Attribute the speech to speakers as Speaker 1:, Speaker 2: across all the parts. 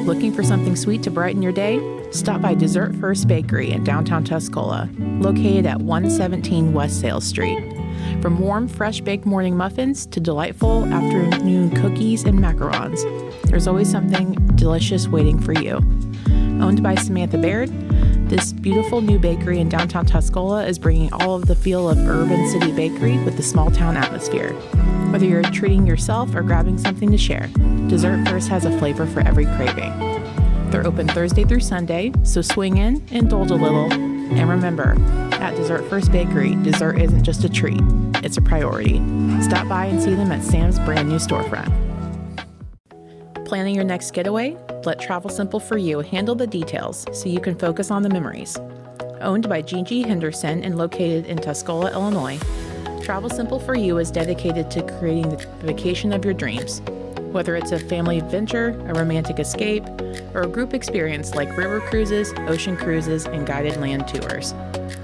Speaker 1: Looking for something sweet to brighten your day? Stop by Dessert First Bakery in downtown Tuscola, located at 117 West Sales Street. From warm, fresh-baked morning muffins to delightful afternoon cookies and macarons, there's always something delicious waiting for you. Owned by Samantha Baird, this beautiful new bakery in downtown Tuscola is bringing all of the feel of urban city bakery with the small-town atmosphere. Whether you're treating yourself or grabbing something to share, Dessert First has a flavor for every craving. They're open Thursday through Sunday, so swing in, indulge a little, and remember, at Dessert First Bakery, dessert isn't just a treat, it's a priority. Stop by and see them at Sam's brand new storefront. Planning your next getaway? Let Travel Simple for You handle the details so you can focus on the memories. Owned by Gigi Henderson and located in Tuscola, Illinois, Travel Simple for You is dedicated to creating the vacation of your dreams. Whether it's a family adventure, a romantic escape, or a group experience like river cruises, ocean cruises, and guided land tours.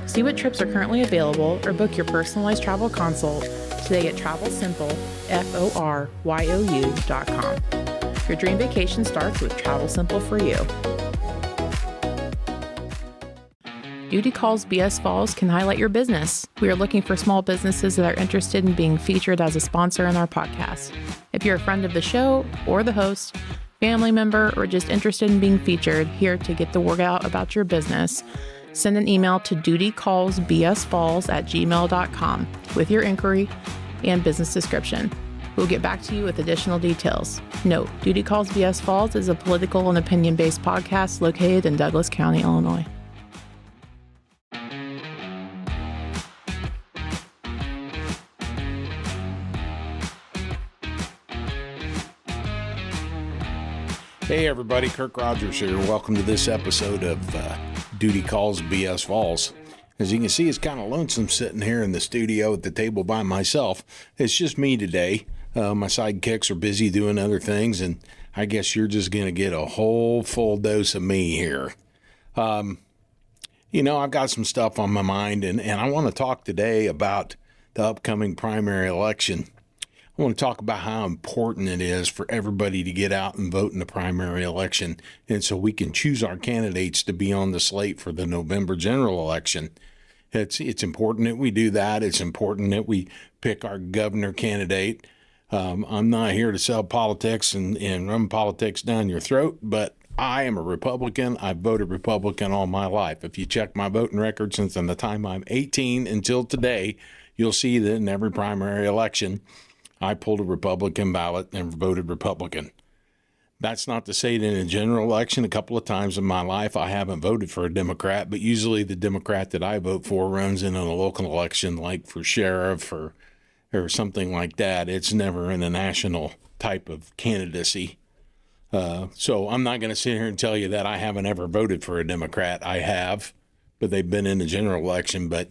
Speaker 1: See what trips are currently available or book your personalized travel consult today at TravelSimpleForYou.com. Your dream vacation starts with Travel Simple for You. Duty Calls BS Falls can highlight your business. We are looking for small businesses that are interested in being featured as a sponsor in our podcast. If you're a friend of the show or the host, family member, or just interested in being featured here to get the word out about your business, send an email to dutycallsbsfalls@gmail.com with your inquiry and business description. We'll get back to you with additional details. Note, Duty Calls BS Falls is a political and opinion-based podcast located in Douglas County, Illinois.
Speaker 2: Hey everybody, Kirk Rogers here. Welcome to this episode of Duty Calls BS Falls. As you can see, it's kind of lonesome sitting here in the studio at the table by myself. It's just me today. My sidekicks are busy doing other things, and I guess you're just going to get a whole full dose of me here. I've got some stuff on my mind, and I want to talk today about the upcoming primary election. I want to talk about how important it is for everybody to get out and vote in the primary election, and so we can choose our candidates to be on the slate for the November general election. It's important that we do that. It's important that we pick our governor candidate. I'm not here to sell politics and run politics down your throat, but I am a Republican. I've voted Republican all my life. If you check my voting record since the time I'm 18 until today, you'll see that in every primary election, I pulled a Republican ballot and voted Republican. That's not to say that in a general election, a couple of times in my life, I haven't voted for a Democrat, but usually the Democrat that I vote for runs in a local election, like for sheriff or something like that. It's never in a national type of candidacy. So I'm not going to sit here and tell you that I haven't ever voted for a Democrat. I have, but they've been in the general election. But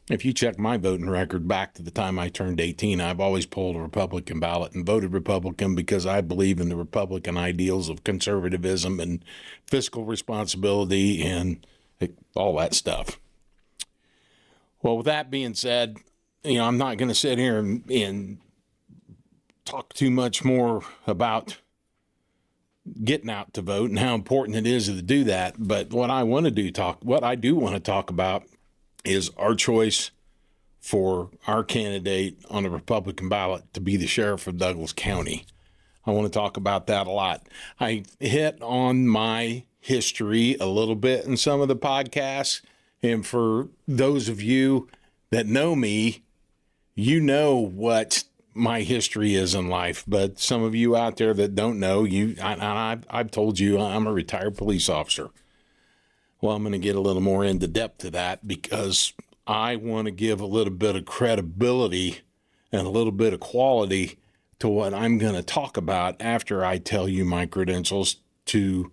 Speaker 2: if you check my voting record back to the time I turned 18, I've always pulled a Republican ballot and voted Republican because I believe in the Republican ideals of conservatism and fiscal responsibility and all that stuff. Well, with that being said, I'm not going to sit here and talk too much more about getting out to vote and how important it is to do that. But what I do want to talk about is our choice for our candidate on the Republican ballot to be the sheriff of Douglas County. I want to talk about that a lot. I hit on my history a little bit in some of the podcasts. And for those of you that know me, you know what my history is in life. But some of you out there that don't know, I've told you I'm a retired police officer. Well, I'm going to get a little more into depth to that because I want to give a little bit of credibility and a little bit of quality to what I'm going to talk about after I tell you my credentials, to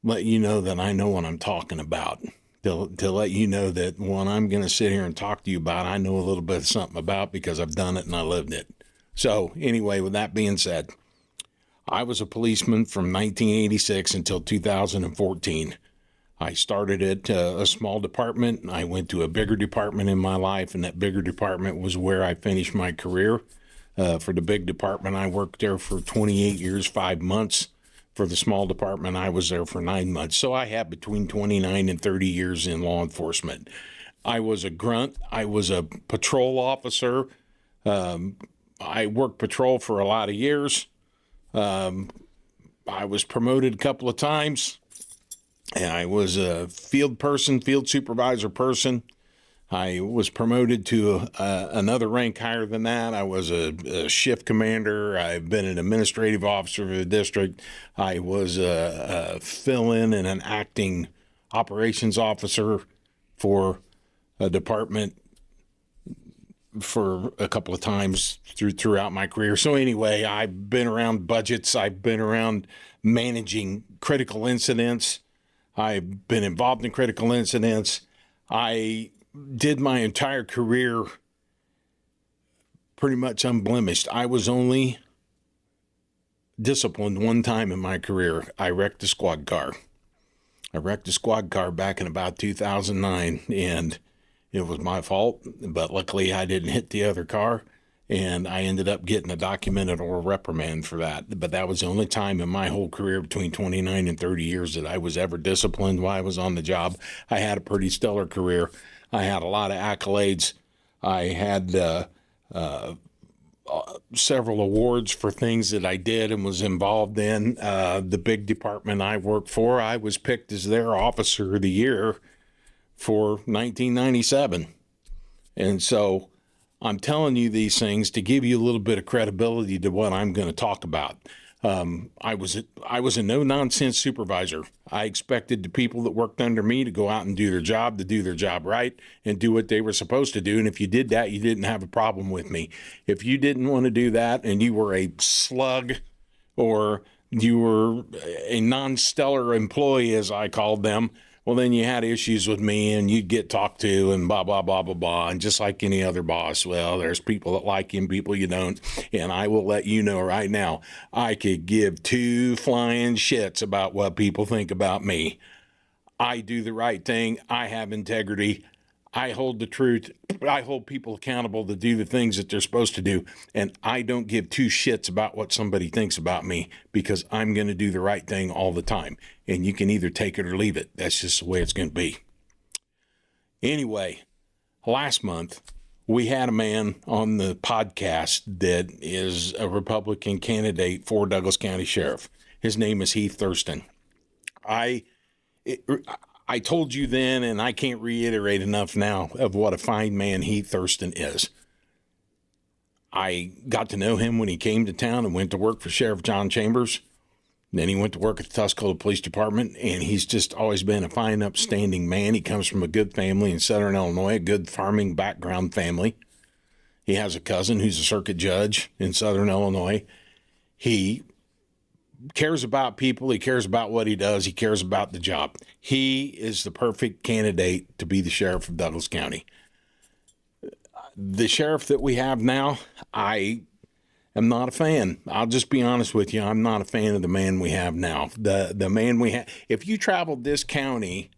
Speaker 2: let you know that I know what I'm talking about, to let you know that what I'm going to sit here and talk to you about, I know a little bit of something about because I've done it and I lived it. So anyway, with that being said, I was a policeman from 1986 until 2014. I started at a small department. I went to a bigger department in my life, and that bigger department was where I finished my career. For the big department, I worked there for 28 years, 5 months. for the small department. I was there for 9 months. So I have between 29 and 30 years in law enforcement. I was a grunt. I was a patrol officer. I worked patrol for a lot of years. I was promoted a couple of times. And I was a field supervisor person. I was promoted to another rank higher than that. I was a shift commander. I've been an administrative officer for the district. I was a fill-in and an acting operations officer for a department for a couple of times throughout my career. So anyway, I've been around budgets. I've been around managing critical incidents. I've been involved in critical incidents. I did my entire career pretty much unblemished. I was only disciplined one time in my career. I wrecked a squad car. I wrecked a squad car back in about 2009, and it was my fault, but luckily I didn't hit the other car, and I ended up getting a documented or reprimand for that. But that was the only time in my whole career between 29 and 30 years that I was ever disciplined while I was on the job. I had a pretty stellar career. I had a lot of accolades. I had several awards for things that I did and was involved in. The big department I worked for, I was picked as their Officer of the Year for 1997. And so I'm telling you these things to give you a little bit of credibility to what I'm going to talk about. I was a no-nonsense supervisor. I expected the people that worked under me to go out and do their job right, and do what they were supposed to do. And if you did that, you didn't have a problem with me. If you didn't want to do that and you were a slug or you were a non-stellar employee, as I called them, well, then you had issues with me and you'd get talked to and blah, blah, blah, blah, blah. And just like any other boss, well, there's people that like you and people you don't. And I will let you know right now, I could give two flying shits about what people think about me. I do the right thing. I have integrity. I hold the truth. I hold people accountable to do the things that they're supposed to do. And I don't give two shits about what somebody thinks about me, because I'm going to do the right thing all the time. And you can either take it or leave it. That's just the way it's going to be. Anyway, last month, we had a man on the podcast that is a Republican candidate for Douglas County Sheriff. His name is Heath Thurston. I told you then, and I can't reiterate enough now, of what a fine man Heath Thurston is. I got to know him when he came to town and went to work for Sheriff John Chambers. Then he went to work at the Tuscola Police Department, and he's just always been a fine, upstanding man. He comes from a good family in Southern Illinois, a good farming background family. He has a cousin who's a circuit judge in Southern Illinois. He cares about people. He cares about what he does. He cares about the job. He is the perfect candidate to be the sheriff of Douglas County. The sheriff that we have now, I am not a fan. I'll just be honest with you. I'm not a fan of the man we have now. The man we have. If you traveled this county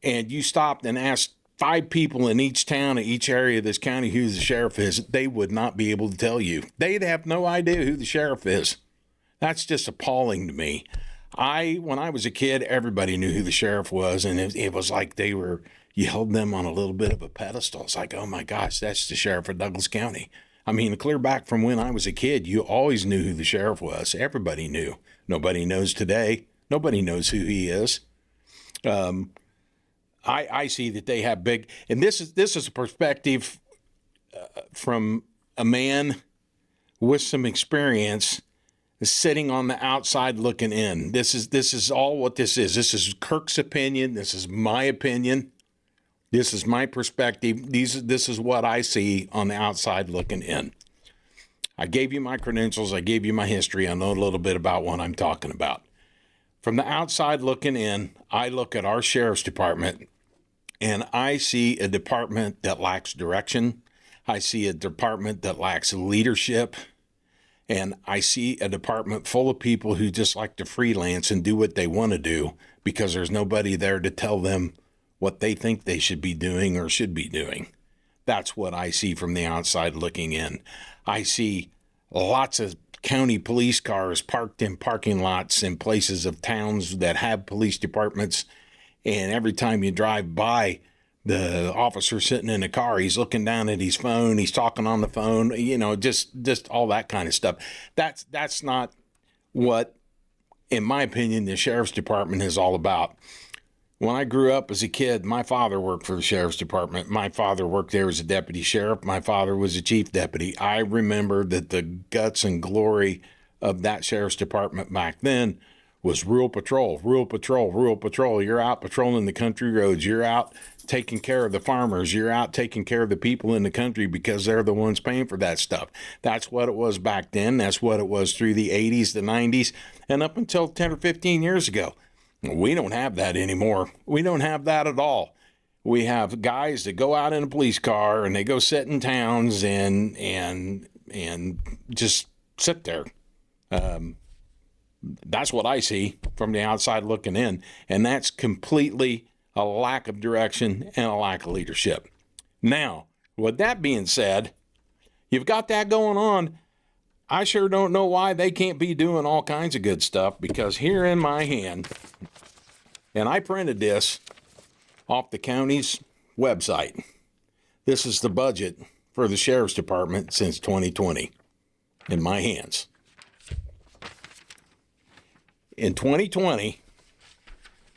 Speaker 2: and you stopped and asked 5 people in each town, in each area of this county who the sheriff is, they would not be able to tell you. They'd have no idea who the sheriff is. That's just appalling to me. When I was a kid, everybody knew who the sheriff was, and it was like you held them on a little bit of a pedestal. It's like, oh my gosh, that's the sheriff of Douglas County. I mean, clear back from when I was a kid, you always knew who the sheriff was. Everybody knew. Nobody knows today. Nobody knows who he is. I see that they have big, and this is a perspective from a man with some experience sitting on the outside looking in. This is all what this is. This is Kirk's opinion. This is my opinion. This is my perspective. This is what I see on the outside looking in. I gave you my credentials. I gave you my history. I know a little bit about what I'm talking about. From the outside looking in, I look at our sheriff's department and I see a department that lacks direction. I see a department that lacks leadership. And I see a department full of people who just like to freelance and do what they want to do because there's nobody there to tell them what they think they should be doing or should be doing. That's what I see from the outside looking in. I see lots of county police cars parked in parking lots in places of towns that have police departments. And every time you drive by the officer sitting in the car, he's looking down at his phone, he's talking on the phone, just all that kind of stuff. That's not what, in my opinion, the sheriff's department is all about. When I grew up as a kid, my father worked for the sheriff's department. My father worked there as a deputy sheriff. My father was a chief deputy. I remember that the guts and glory of that sheriff's department back then was rural patrol, rural patrol, rural patrol. You're out patrolling the country roads. You're out taking care of the farmers. You're out taking care of the people in the country because they're the ones paying for that stuff. That's what it was back then. That's what it was through the 80s, the 90s, and up until 10 or 15 years ago. We don't have that anymore. We don't have that at all. We have guys that go out in a police car and they go sit in towns and just sit there. That's what I see from the outside looking in, and that's completely a lack of direction and a lack of leadership. Now, with that being said, you've got that going on. I sure don't know why they can't be doing all kinds of good stuff, because here in my hand, and I printed this off the county's website. This is the budget for the sheriff's department since 2020 in my hands. In 2020,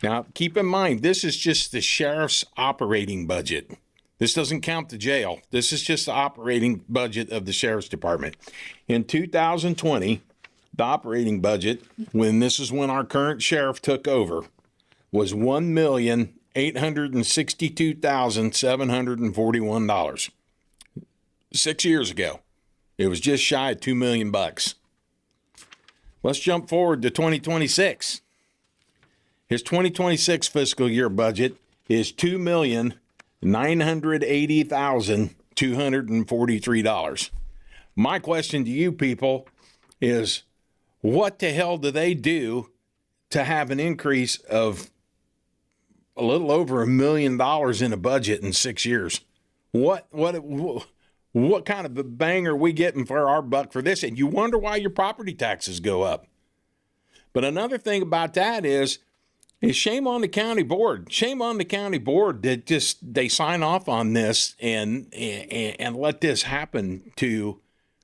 Speaker 2: now keep in mind, this is just the sheriff's operating budget. This doesn't count the jail. This is just the operating budget of the sheriff's department. In 2020, the operating budget, when our current sheriff took over, was $1,862,741. 6 years ago, it was just shy of $2 million. Let's jump forward to 2026. His 2026 fiscal year budget is $2,980,243. My question to you people is, what the hell do they do to have an increase of a little over $1 million in a budget in 6 years? What kind of a bang are we getting for our buck for this? And you wonder why your property taxes go up. But another thing about that is shame on the county board. Shame on the county board that they sign off on this and let this happen to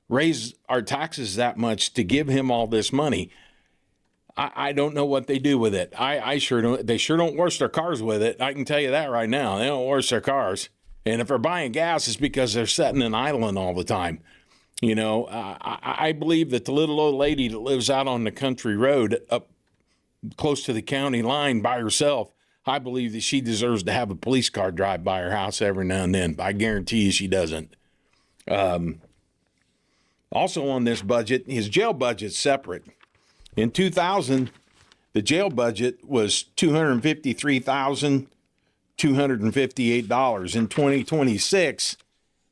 Speaker 2: raise our taxes that much to give him all this money. I don't know what they do with it. I sure don't. They sure don't wash their cars with it. I can tell you that right now. They don't wash their cars. And if they're buying gas, it's because they're sitting and idling all the time. I believe that the little old lady that lives out on the country road up close to the county line by herself, I believe that she deserves to have a police car drive by her house every now and then. I guarantee you she doesn't. Also on this budget, his jail budget's separate. In 2000, the jail budget was $253,258. In 2026,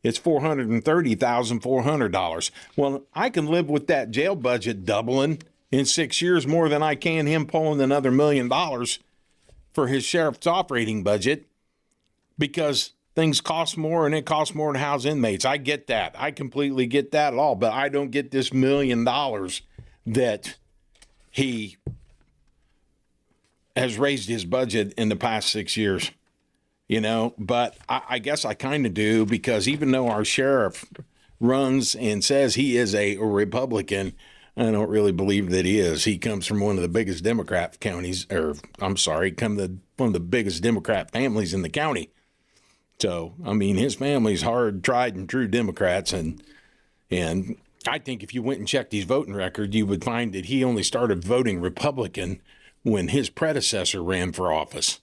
Speaker 2: it's $430,400. Well, I can live with that jail budget doubling in 6 years more than I can him pulling another $1 million for his sheriff's operating budget, because things cost more and it costs more to house inmates. I get that. I completely get that at all, but I don't get this $1 million that he has raised his budget in the past 6 years. But I guess I kind of do, because even though our sheriff runs and says he is a Republican, I don't really believe that he is. He comes from one of the biggest Democrat counties, one of the biggest Democrat families in the county. So, his family's hard, tried and true Democrats. And I think if you went and checked his voting record, you would find that he only started voting Republican when his predecessor ran for office.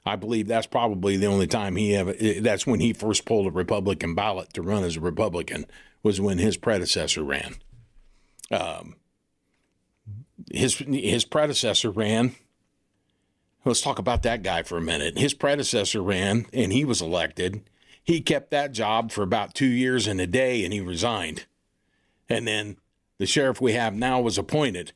Speaker 2: I believe that's probably the only time that's when he first pulled a Republican ballot to run as a Republican, was when his predecessor ran. His predecessor ran. Let's talk about that guy for a minute. His predecessor ran and he was elected. He kept that job for about 2 years and a day and he resigned. And then the sheriff we have now was appointed.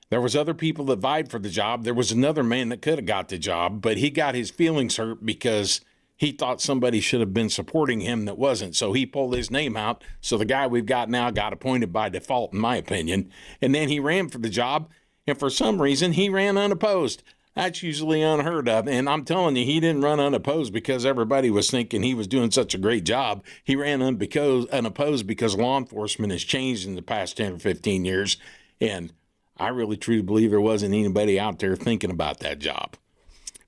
Speaker 2: There was other people that vied for the job. There was another man that could have got the job, but he got his feelings hurt because he thought somebody should have been supporting him that wasn't. So he pulled his name out. So the guy we've got now got appointed by default, in my opinion. And then he ran for the job. And for some reason, he ran unopposed. That's usually unheard of. And I'm telling you, he didn't run unopposed because everybody was thinking he was doing such a great job. He ran unopposed because law enforcement has changed in the past 10 or 15 years. And I really truly believe there wasn't anybody out there thinking about that job.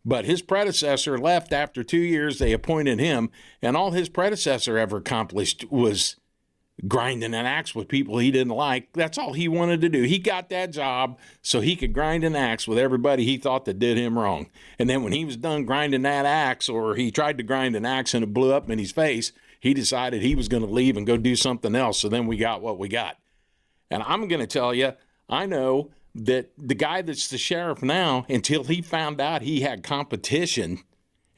Speaker 2: But his predecessor left after 2 years. They appointed him, and all his predecessor ever accomplished was grinding an axe with people he didn't like. That's all he wanted to do. He got that job so he could grind an axe with everybody he thought that did him wrong. And then when he was done grinding that axe, or he tried to grind an axe and it blew up in his face, he decided he was going to leave and go do something else. So then we got what we got. And I'm going to tell you, I know that the guy that's the sheriff now, until he found out he had competition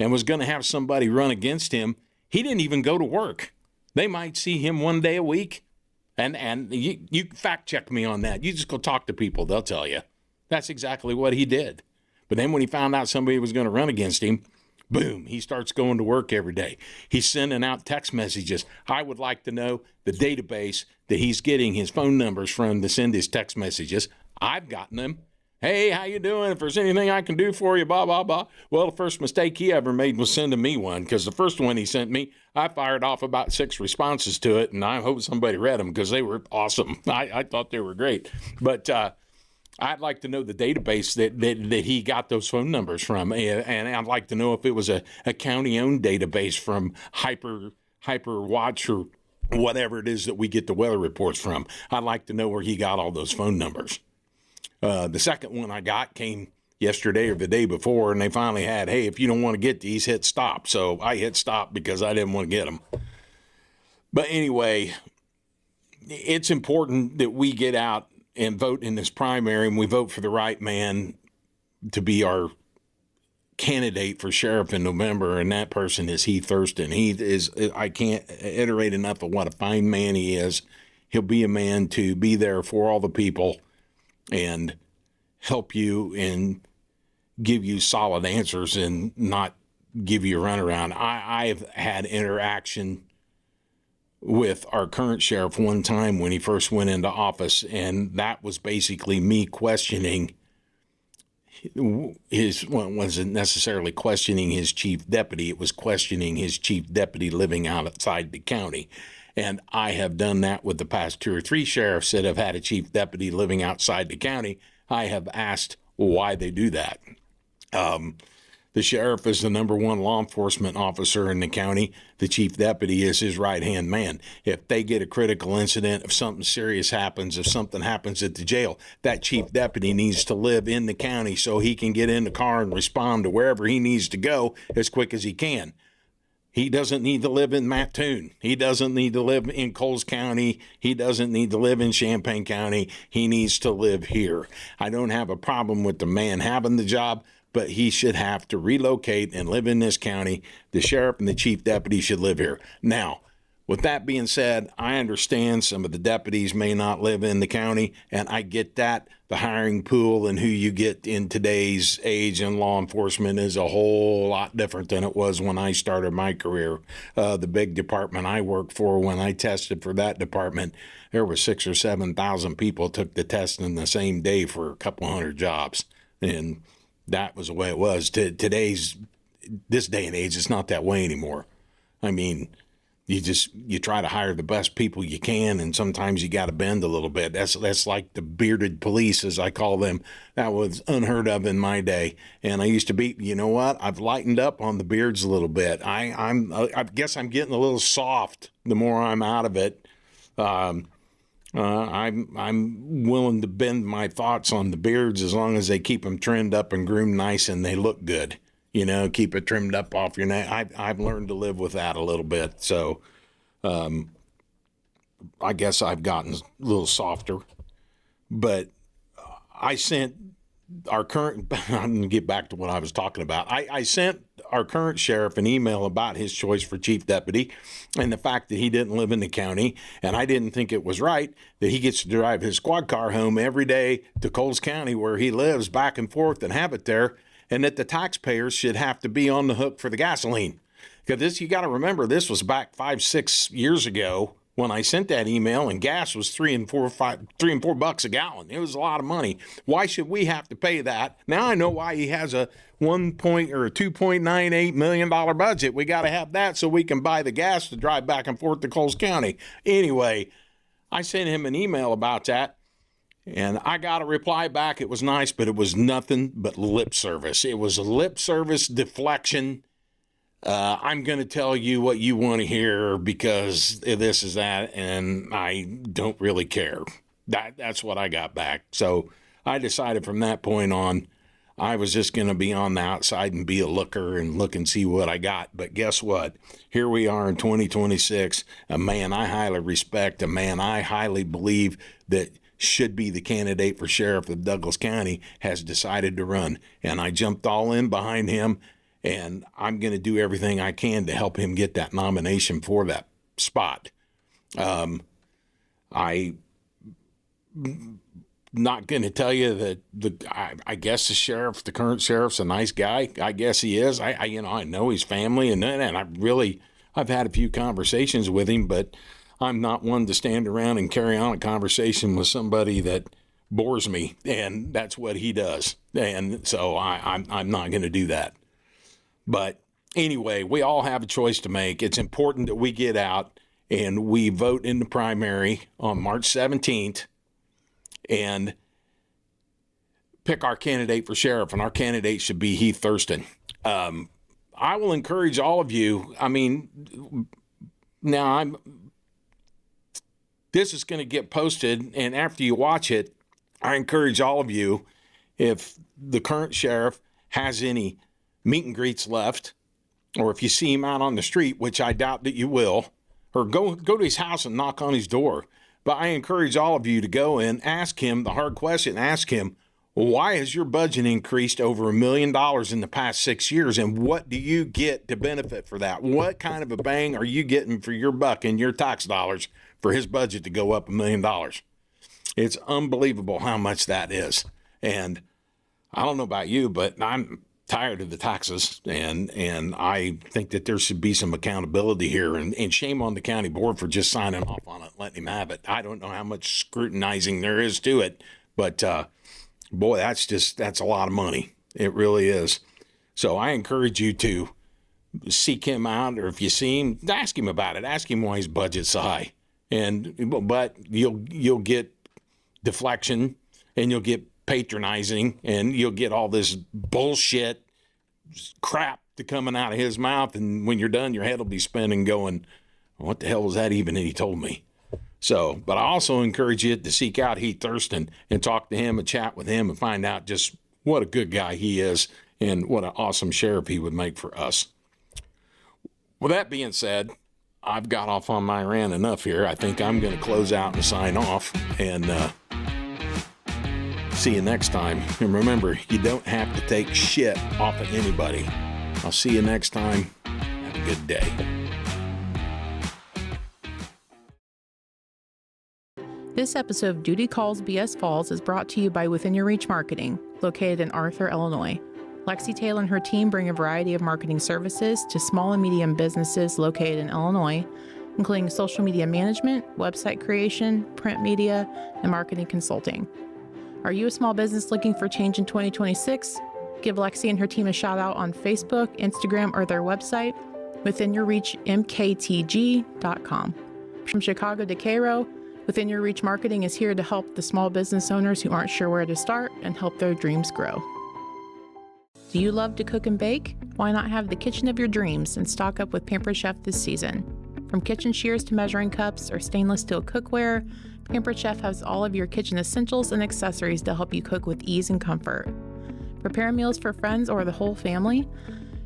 Speaker 2: and was going to have somebody run against him, he didn't even go to work. They might see him one day a week. And you fact check me on that. You just go talk to people. They'll tell you. That's exactly what he did. But then when he found out somebody was going to run against him, boom, he starts going to work every day. He's sending out text messages. I would like to know the database that he's getting his phone numbers from to send his text messages. I've gotten them. Hey, how you doing? If there's anything I can do for you, blah, blah, blah. Well, the first mistake he ever made was sending me one, because the first one he sent me, I fired off about 6 responses to it, and I hope somebody read them because they were awesome. I thought they were great. But I'd like to know the database that he got those phone numbers from, and I'd like to know if it was a county-owned database from Hyper Watch or whatever it is that we get the weather reports from. I'd like to know where he got all those phone numbers. The second one I got came yesterday or the day before, and they finally had, hey, if you don't want to get these, hit stop. So I hit stop because I didn't want to get them. But anyway, it's important that we get out and vote in this primary, and we vote for the right man to be our candidate for sheriff in November, and that person is Heath Thurston. Heath is, I can't iterate enough of what a fine man he is. He'll be a man to be there for all the people and help you and give you solid answers and not give you a runaround. I've had interaction with our current sheriff one time when he first went into office, and that was basically me questioning wasn't necessarily questioning his chief deputy. It was questioning his chief deputy living outside the county. And I have done that with the past 2 or 3 sheriffs that have had a chief deputy living outside the county. I have asked why they do that. The sheriff is the number one law enforcement officer in the county. The chief deputy is his right-hand man. If they get a critical incident, if something serious happens, if something happens at the jail, that chief deputy needs to live in the county so he can get in the car and respond to wherever he needs to go as quick as he can. He doesn't need to live in Mattoon. He doesn't need to live in Coles County. He doesn't need to live in Champaign County. He needs to live here. I don't have a problem with the man having the job, but he should have to relocate and live in this county. The sheriff and the chief deputy should live here. Now, with that being said, I understand some of the deputies may not live in the county, and I get that. The hiring pool and who you get in today's age in law enforcement is a whole lot different than it was when I started my career. The big department I worked for, when I tested for that department, there were 6,000 or 7,000 people took the test in the same day for a couple hundred jobs, and that was the way it was. This day and age, it's not that way anymore. I mean, you try to hire the best people you can, and sometimes you got to bend a little bit. That's like the bearded police, as I call them. That was unheard of in my day. And I used to be, you know what? I've lightened up on the beards a little bit. I guess I'm getting a little soft the more I'm out of it. I'm willing to bend my thoughts on the beards as long as they keep them trimmed up and groomed nice and they look good. You know, keep it trimmed up off your neck. I've learned to live with that a little bit. So I guess I've gotten a little softer. But I sent our current, I'm going to get back to what I was talking about. I sent our current sheriff an email about his choice for chief deputy and the fact that he didn't live in the county. And I didn't think it was right that he gets to drive his squad car home every day to Coles County where he lives, back and forth, and have it there, and that the taxpayers should have to be on the hook for the gasoline. Because this, you got to remember, this was back 5-6 years ago when I sent that email, and gas was $3 and $4 a gallon. It was a lot of money. Why should we have to pay that? Now I know why he has a $2.98 million budget. We got to have that so we can buy the gas to drive back and forth to Coles County. Anyway, I sent him an email about that, and I got a reply back. It was nice, but it was nothing but lip service. It was a lip service deflection. I'm going to tell you what you want to hear because this is that, and I don't really care. That's what I got back. So I decided from that point on, I was just going to be on the outside and be a looker and look and see what I got. But guess what? Here we are in 2026. A man I highly respect, a man I highly believe that should be the candidate for sheriff of Douglas County has decided to run. And I jumped all in behind him. And I'm going to do everything I can to help him get that nomination for that spot. I not going to tell you that I guess the current sheriff's a nice guy. I guess he is. I know his family and I've had a few conversations with him, but I'm not one to stand around and carry on a conversation with somebody that bores me, and that's what he does. And so I'm not going to do that. But anyway, we all have a choice to make. It's important that we get out and we vote in the primary on March 17th and pick our candidate for sheriff, and our candidate should be Heath Thurston. I will encourage all of you. I mean, now this is going to get posted, and after you watch it, I encourage all of you, if the current sheriff has any meet and greets left, or if you see him out on the street, which I doubt that you will, or go to his house and knock on his door. But I encourage all of you to go and ask him the hard question. Ask him, why has your budget increased over $1 million in the past 6 years, and what do you get to benefit for that? What kind of a bang are you getting for your buck and your tax dollars for his budget to go up $1 million? It's unbelievable how much that is. And I don't know about you, but I'm tired of the taxes, and I think that there should be some accountability here, and shame on the county board for just signing off on it and letting him have it. I don't know how much scrutinizing there is to it, but boy, that's a lot of money. It really is. So I encourage you to seek him out, or if you see him, ask him about it. Ask him why his budget's so high, but you'll get deflection, and you'll get patronizing, and you'll get all this bullshit crap to coming out of his mouth, and when you're done, your head will be spinning going, what the hell was that even he told me? So, but I also encourage you to seek out Heath Thurston and talk to him and chat with him and find out just what a good guy he is and what an awesome sheriff he would make for us. With that being said, I've got off on my rant enough here. I think I'm going to close out and sign off, and see you next time. And remember, you don't have to take shit off of anybody. I'll see you next time. Have a good day.
Speaker 1: This episode of Duty Calls BS Falls is brought to you by Within Your Reach Marketing, located in Arthur, Illinois. Lexi Taylor and her team bring a variety of marketing services to small and medium businesses located in Illinois, including social media management, website creation, print media, and marketing consulting. Are you a small business looking for change in 2026? Give Lexi and her team a shout out on Facebook, Instagram, or their website, withinyourreachmktg.com. From Chicago to Cairo, Within Your Reach Marketing is here to help the small business owners who aren't sure where to start and help their dreams grow. Do you love to cook and bake? Why not have the kitchen of your dreams and stock up with Pampered Chef this season? From kitchen shears to measuring cups or stainless steel cookware, Pampered Chef has all of your kitchen essentials and accessories to help you cook with ease and comfort. Prepare meals for friends or the whole family?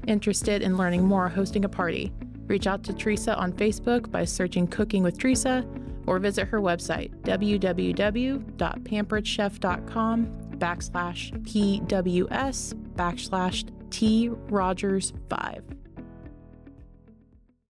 Speaker 1: Interested in learning more or hosting a party? Reach out to Teresa on Facebook by searching Cooking with Teresa, or visit her website, www.pamperedchef.com/PWS/TRogers5.